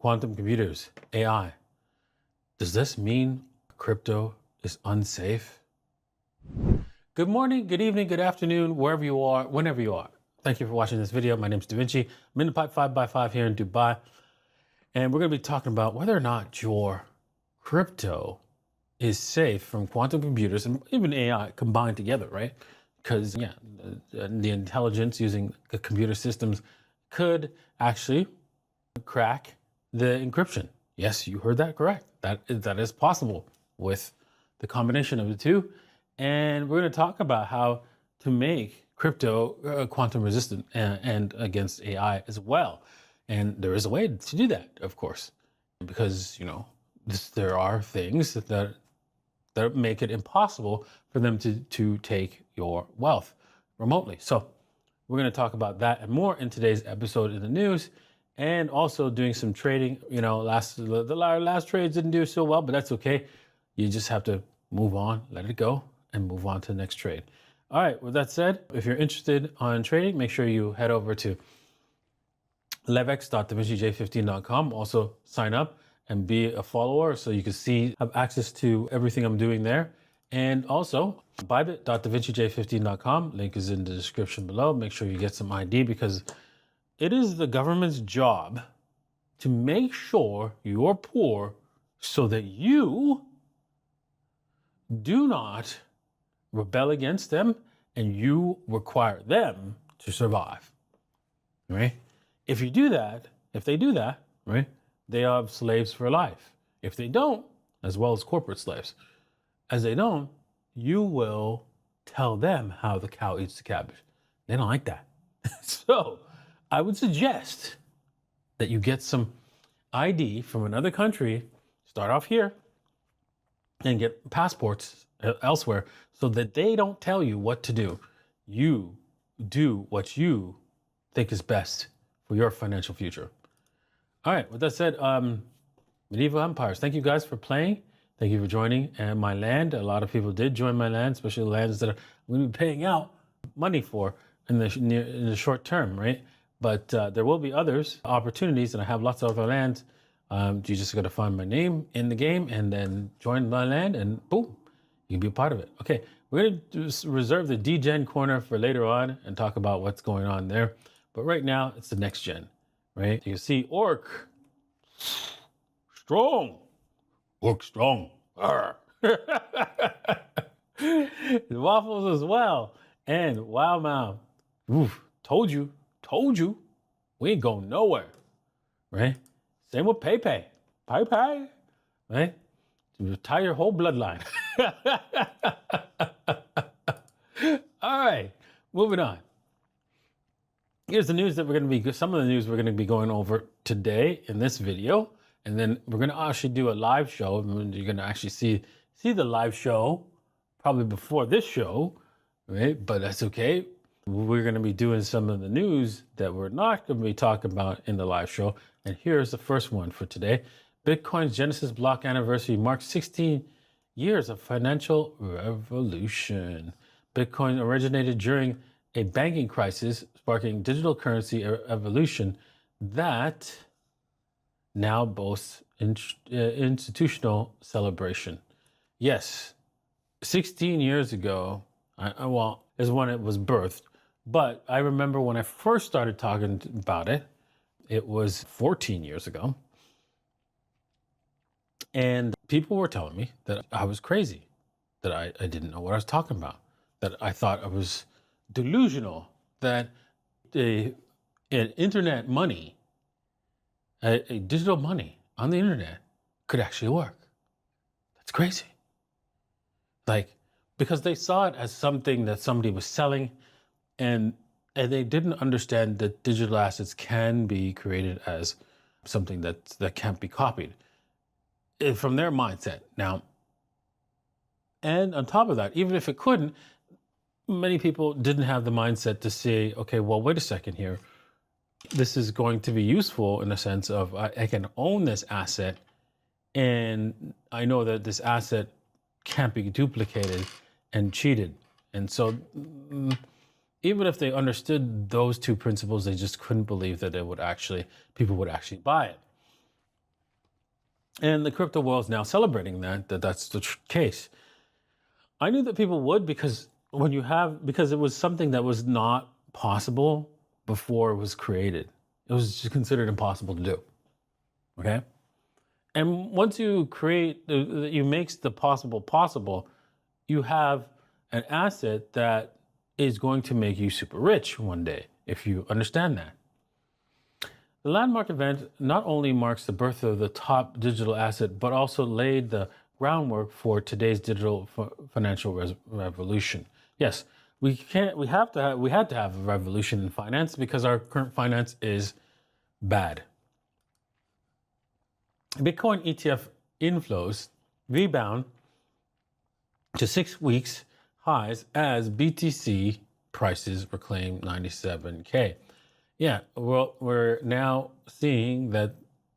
quantum computers, AI. Does this mean crypto is unsafe? Good morning, good evening, good afternoon, wherever you are, whenever you are. Thank you for watching this video. My name is Da Vinci. I'm in the pipe 5x5 here in Dubai. And we're going to be talking about whether or not your crypto is safe from quantum computers and even AI combined together, right? Because, yeah, the intelligence using the computer systems could actually crack the encryption. Yes, you heard that correct. That is possible with the combination of the two. And we're going to talk about how to make crypto quantum resistant and against AI as well. And there is a way to do that, of course, because, you know, there are things that make it impossible for them to take your wealth remotely. So we're going to talk about that and more in today's episode in the news, and also doing some trading. You know, the last trades didn't do so well, but that's okay. You just have to move on, let it go, and move on to the next trade. All right, with that said, if you're interested on trading, make sure you head over to levex.davincij15.com. Also sign up and be a follower so you can have access to everything I'm doing there. And also bybit.davincij15.com. Link is in the description below. Make sure you get some ID, because it is the government's job to make sure you're poor so that you do not rebel against them and you require them to survive, right? If you do that, if they do that, right, they are slaves for life. If they don't, as well as corporate slaves, as they don't, you will tell them how the cow eats the cabbage. They don't like that. So I would suggest that you get some ID from another country, start off here, and get passports elsewhere so that they don't tell you what to do. You do what you think is best for your financial future. All right, with that said, medieval empires. Thank you guys for playing. Thank you for joining. And my land, a lot of people did join my land, especially the lands that I'm going to be paying out money for in the short term, right? But there will be others, opportunities, and I have lots of other lands. You just got to find my name in the game and then join my land, and boom, you can be a part of it. Okay, we're going to reserve the D-Gen corner for later on and talk about what's going on there. But right now, it's the next gen, right? You can see Orc, strong, Orc strong. Waffles as well, and Wow Mouth. Oof, told you, we ain't going nowhere, right? Same with Pepe, right? To retire your whole bloodline. All right, moving on. Here's the news that some of the news we're going to be going over today in this video. And then we're going to actually do a live show. And you're going to actually see the live show probably before this show, right? But that's okay. We're going to be doing some of the news that we're not going to be talking about in the live show. And here's the first one for today. Bitcoin's Genesis block anniversary marks 16 years of financial revolution. Bitcoin originated during a banking crisis, sparking digital currency evolution that now boasts institutional celebration. Yes, 16 years ago, is when it was birthed. But I remember when I first started talking about it, it was 14 years ago. And people were telling me that I was crazy, that I didn't know what I was talking about, that I thought I was delusional, that an internet money, a digital money on the internet could actually work. That's crazy. Like, because they saw it as something that somebody was selling, and they didn't understand that digital assets can be created as something that can't be copied from their mindset. Now, and on top of that, even if it couldn't, many people didn't have the mindset to say, okay, well, wait a second here. This is going to be useful in the sense of I can own this asset, and I know that this asset can't be duplicated and cheated. And so even if they understood those two principles, they just couldn't believe that people would actually buy it. And the crypto world is now celebrating that's the case. I knew that people would because because it was something that was not possible before it was created. It was just considered impossible to do. Okay. And once you create, you makes the possible possible, you have an asset that is going to make you super rich one day, if you understand that. The landmark event not only marks the birth of the top digital asset, but also laid the groundwork for today's digital financial revolution. Yes, we had to have a revolution in finance because our current finance is bad. Bitcoin ETF inflows rebound to 6 weeks highs as BTC prices reclaim 97K. Yeah, well, we're now seeing that,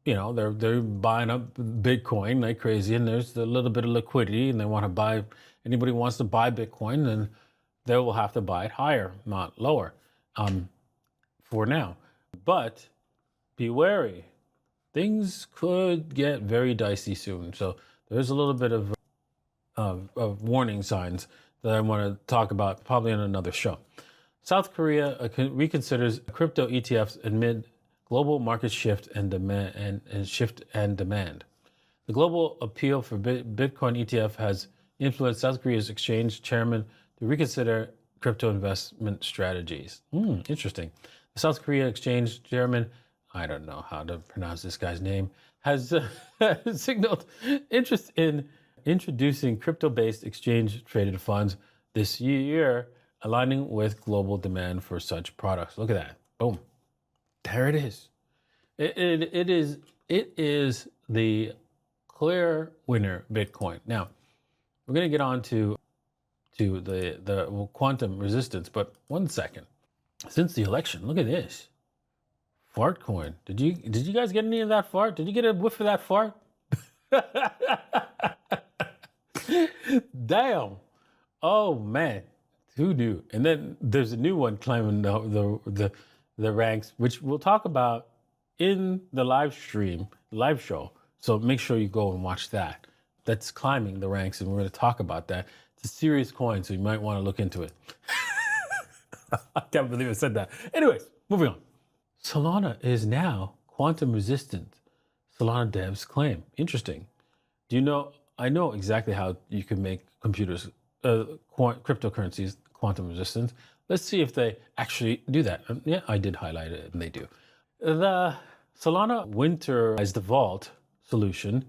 they're buying up Bitcoin like crazy, and there's a little bit of liquidity, and they want to buy. Anybody wants to buy Bitcoin, then they will have to buy it higher, not lower, for now. But be wary. Things could get very dicey soon. So there's a little bit of warning signs that I want to talk about probably in another show. South Korea reconsiders crypto ETFs amid global market shift and demand. The global appeal for Bitcoin ETF has influenced South Korea's exchange chairman to reconsider crypto investment strategies. Interesting. The South Korea exchange chairman, I don't know how to pronounce this guy's name, has signaled interest in introducing crypto-based exchange-traded funds this year, aligning with global demand for such products. Look at that. Boom. There it is. It is the clear winner, Bitcoin. Now, we're going to get on to the quantum resistance, but 1 second. Since the election, look at this. Fart coin. Did you guys get any of that fart? Did you get a whiff of that fart? Damn. Oh man. Who knew? And then there's a new one climbing the ranks, which we'll talk about in the live show. So make sure you go and watch that. That's climbing the ranks, and we're going to talk about that. It's a serious coin, so you might want to look into it. I can't believe I said that. Anyways, moving on. Solana is now quantum resistant, Solana devs claim. Interesting. Do you know, I know exactly how you can make computers, cryptocurrencies quantum resistant. Let's see if they actually do that. Yeah, I did highlight it, and they do. The Solana winterized vault solution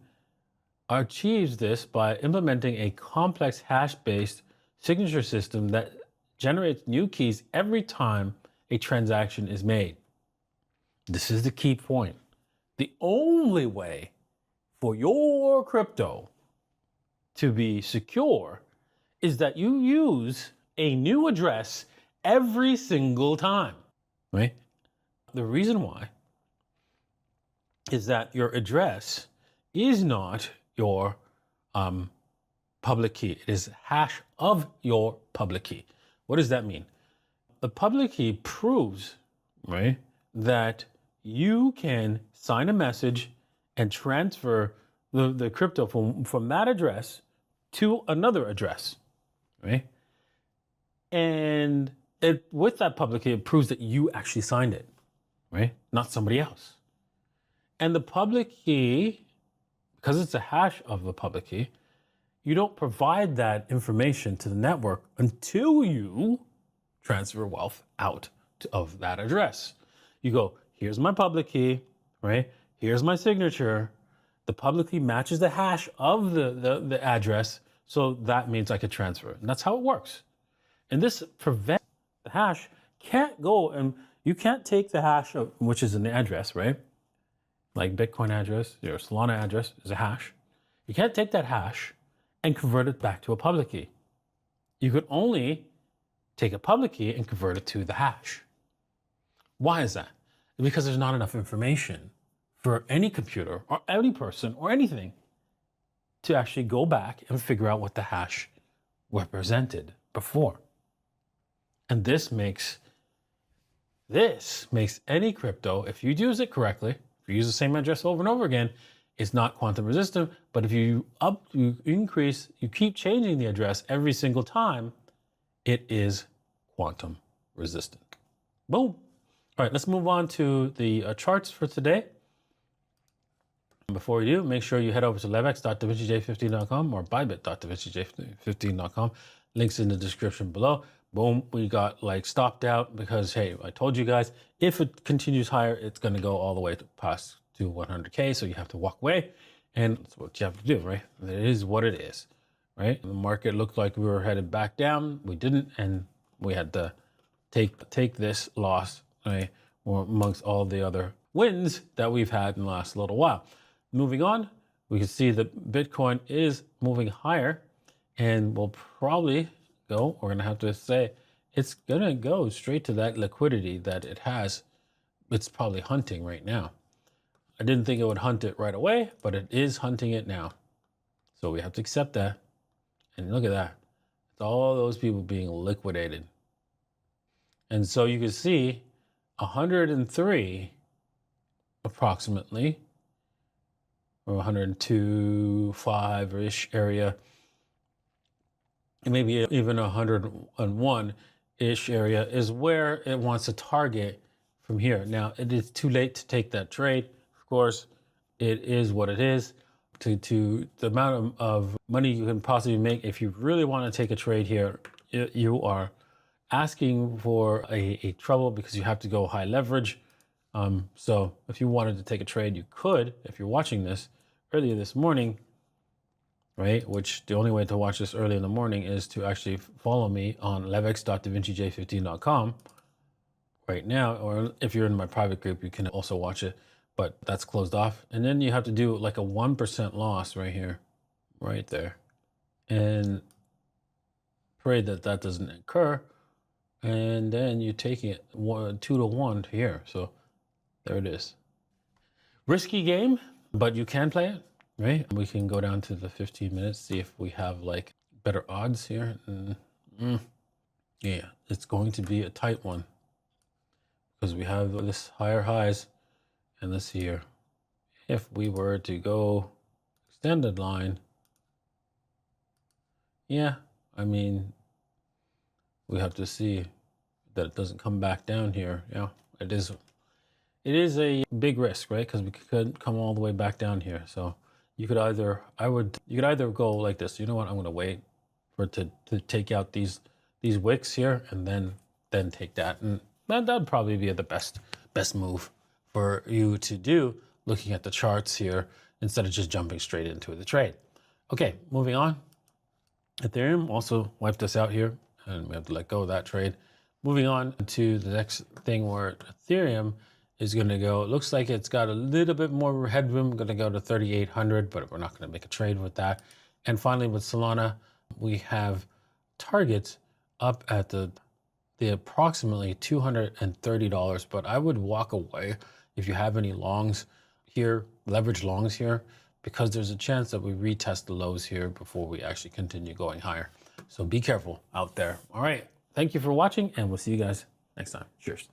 achieves this by implementing a complex hash-based signature system that generates new keys every time a transaction is made. This is the key point. The only way for your crypto to be secure is that you use a new address every single time, right? The reason why is that your address is not your public key. It is hash of your public key. What does that mean? The public key proves, right, that you can sign a message and transfer the crypto from that address to another address, right? And with that public key, it proves that you actually signed it, right? Not somebody else. And the public key, because it's a hash of the public key, you don't provide that information to the network until you transfer wealth out of that address. You go, here's my public key, right? Here's my signature. The public key matches the hash of the address, so that means I could transfer it. And that's how it works. And this prevents the hash can't go, and you can't take the hash of, which is an address, right? Like Bitcoin address, your Solana address is a hash. You can't take that hash and convert it back to a public key. You could only take a public key and convert it to the hash. Why is that? Because there's not enough information for any computer or any person or anything to actually go back and figure out what the hash represented before. And this makes any crypto, if you use it correctly, if you use the same address over and over again, it's not quantum resistant. But if you increase, you keep changing the address every single time, it is quantum resistant. Boom. All right, let's move on to the charts for today. Before you do, make sure you head over to levex.davincij15.com or bybit.davincij15.com. Links in the description below. Boom, we got like stopped out because, hey, I told you guys, if it continues higher, it's going to go all the way to past to 100K. So you have to walk away, and that's what you have to do, right? It is what it is, right? The market looked like we were headed back down. We didn't, and we had to take this loss, right, amongst all the other wins that we've had in the last little while. Moving on, we can see that Bitcoin is moving higher, and we'll probably go, we're going to have to say, it's going to go straight to that liquidity that it has. It's probably hunting right now. I didn't think it would hunt it right away, but it is hunting it now. So we have to accept that. And look at that. It's all those people being liquidated. And so you can see 103 approximately, or 102.5-ish area, and maybe even 101-ish area is where it wants to target from here. Now, it is too late to take that trade. Of course, it is what it is. To the amount of money you can possibly make, if you really want to take a trade here, you are asking for a trouble because you have to go high leverage. So if you wanted to take a trade, you could, if you're watching this earlier this morning, right? Which the only way to watch this early in the morning is to actually follow me on levex.davincij15.com right now. Or if you're in my private group, you can also watch it, but that's closed off. And then you have to do like a 1% loss right here, right there. And pray that that doesn't occur. And then you're taking it 2 to 1 here. So there it is. Risky game, but you can play it, right? We can go down to the 15 minutes, see if we have like better odds here. Yeah, it's going to be a tight one because we have this higher highs and this here. If we were to go extended line, yeah, I mean, we have to see that it doesn't come back down here. Yeah, it is a big risk, right? Because we could come all the way back down here. So you could either, you could either go like this. You know what? I'm going to wait for it to take out these wicks here, and then take that, and that'd probably be the best move for you to do, looking at the charts here instead of just jumping straight into the trade. Okay, moving on. Ethereum also wiped us out here, and we have to let go of that trade. Moving on to the next thing where Ethereum is going to go. It looks like it's got a little bit more headroom, going to go to 3,800, but we're not going to make a trade with that. And finally, with Solana, we have targets up at the approximately $230, but I would walk away if you have any longs here, leverage longs here, because there's a chance that we retest the lows here before we actually continue going higher. So be careful out there. All right. Thank you for watching, and we'll see you guys next time. Cheers.